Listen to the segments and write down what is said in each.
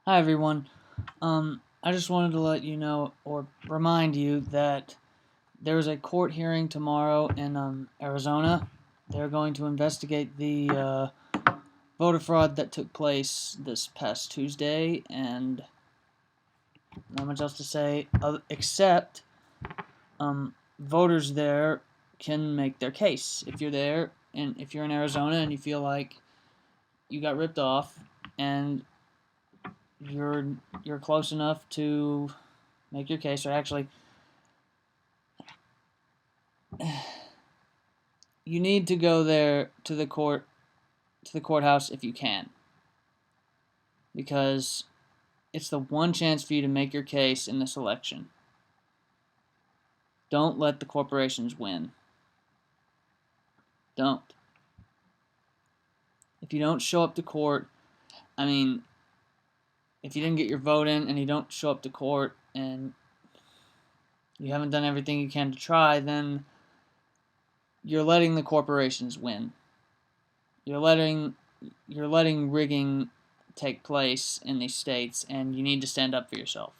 Hi everyone. I just wanted to let you know or remind you that there is a court hearing tomorrow in Arizona. They're going to investigate the voter fraud that took place this past Tuesday, and not much else to say except voters there can make their case. If you're there and if you're in Arizona and you feel like you got ripped off and you're you're close enough to make your case, or actually you need to go there to the courthouse if you can, because it's the one chance for you to make your case in this election. Don't let the corporations win. Don't. If you don't show up to court, I mean, if you didn't get your vote in and you don't show up to court and you haven't done everything you can to try, then you're letting the corporations win. You're letting rigging take place in these states, and you need to stand up for yourself.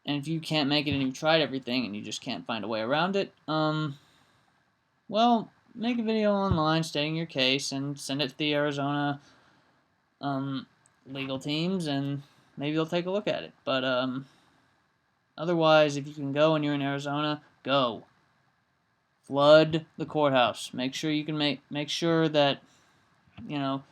And if you can't make it and you've tried everything and you just can't find a way around it, well, make a video online stating your case and send it to the Arizona legal teams, and maybe they'll take a look at it. But otherwise, if you can go and you're in Arizona, go. Flood the courthouse. Make sure you can make sure that you know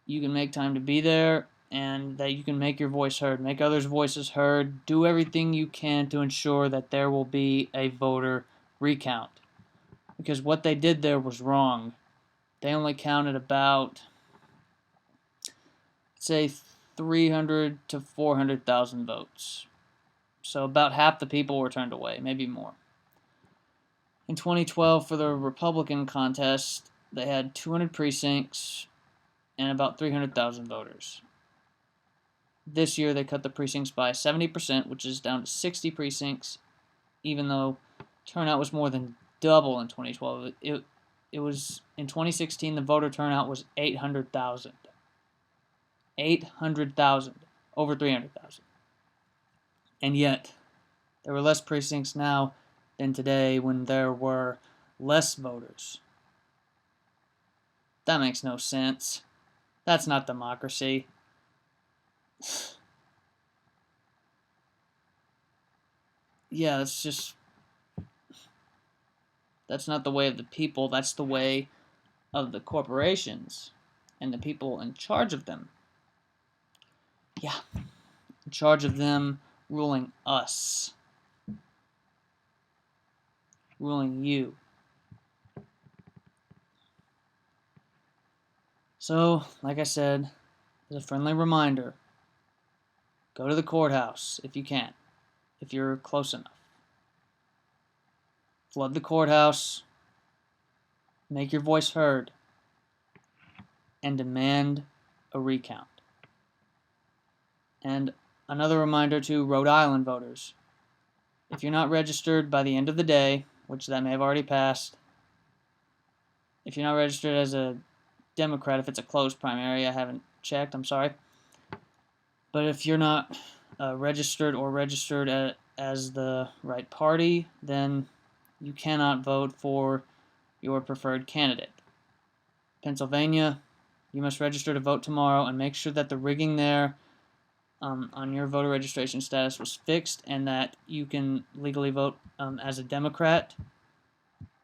you can make time to be there and that you can make your voice heard, make others' voices heard. Do everything you can to ensure that there will be a voter recount, because what they did there was wrong. They only counted about, say, 300 to 400,000 votes. So about half the people were turned away, maybe more. In 2012, for the Republican contest, they had 200 precincts and about 300,000 voters. This year, they cut the precincts by 70%, which is down to 60 precincts, even though turnout was more than double in 2012. It was in 2016, the voter turnout was 800,000. 800,000, over 300,000. And yet, there were less precincts now than today when there were less voters. That makes no sense. That's not democracy. Yeah, that's not the way of the people. That's the way of the corporations and the people in charge of them. Yeah, in charge of them ruling us, ruling you. So, like I said, as a friendly reminder, go to the courthouse if you can, if you're close enough. Flood the courthouse, make your voice heard, and demand a recount. And another reminder to Rhode Island voters, if you're not registered by the end of the day, which that may have already passed, if you're not registered as a Democrat, if it's a closed primary, I haven't checked, I'm sorry. But if you're not registered or registered as the right party, then you cannot vote for your preferred candidate. Pennsylvania, you must register to vote tomorrow and make sure that the rigging there on your voter registration status was fixed and that you can legally vote as a Democrat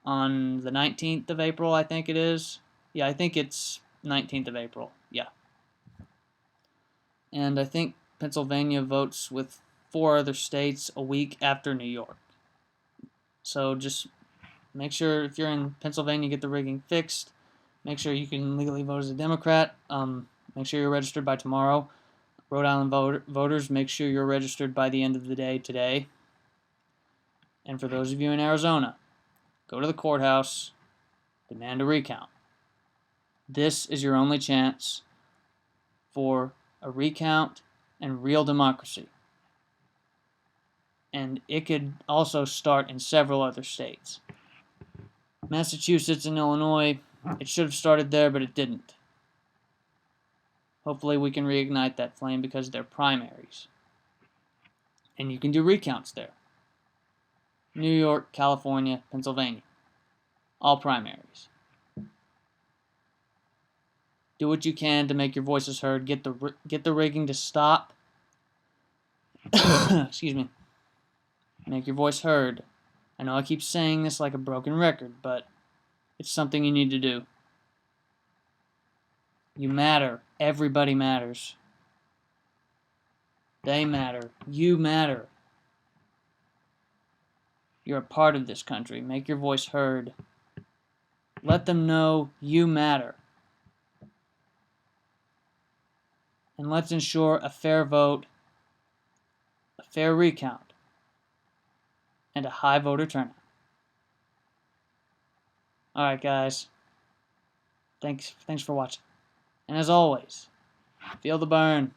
on the 19th of April, I think it is. Yeah, I think it's 19th of April. Yeah. And I think Pennsylvania votes with 4 other states a week after New York. So just make sure if you're in Pennsylvania, get the rigging fixed. Make sure you can legally vote as a Democrat. Make sure you're registered by tomorrow. Rhode Island voters, make sure you're registered by the end of the day today. And for those of you in Arizona, go to the courthouse, demand a recount. This is your only chance for a recount and real democracy. And it could also start in several other states. Massachusetts and Illinois, it should have started there, but it didn't. Hopefully we can reignite that flame because they're primaries. And you can do recounts there. New York, California, Pennsylvania. All primaries. Do what you can to make your voices heard. Get the rigging to stop. Excuse me. Make your voice heard. I know I keep saying this like a broken record, but it's something you need to do. You matter. Everybody matters. They matter. You matter. You're a part of this country. Make your voice heard. Let them know you matter. And let's ensure a fair vote, a fair recount, and a high voter turnout. Alright, guys. Thanks for watching. And as always, feel the burn.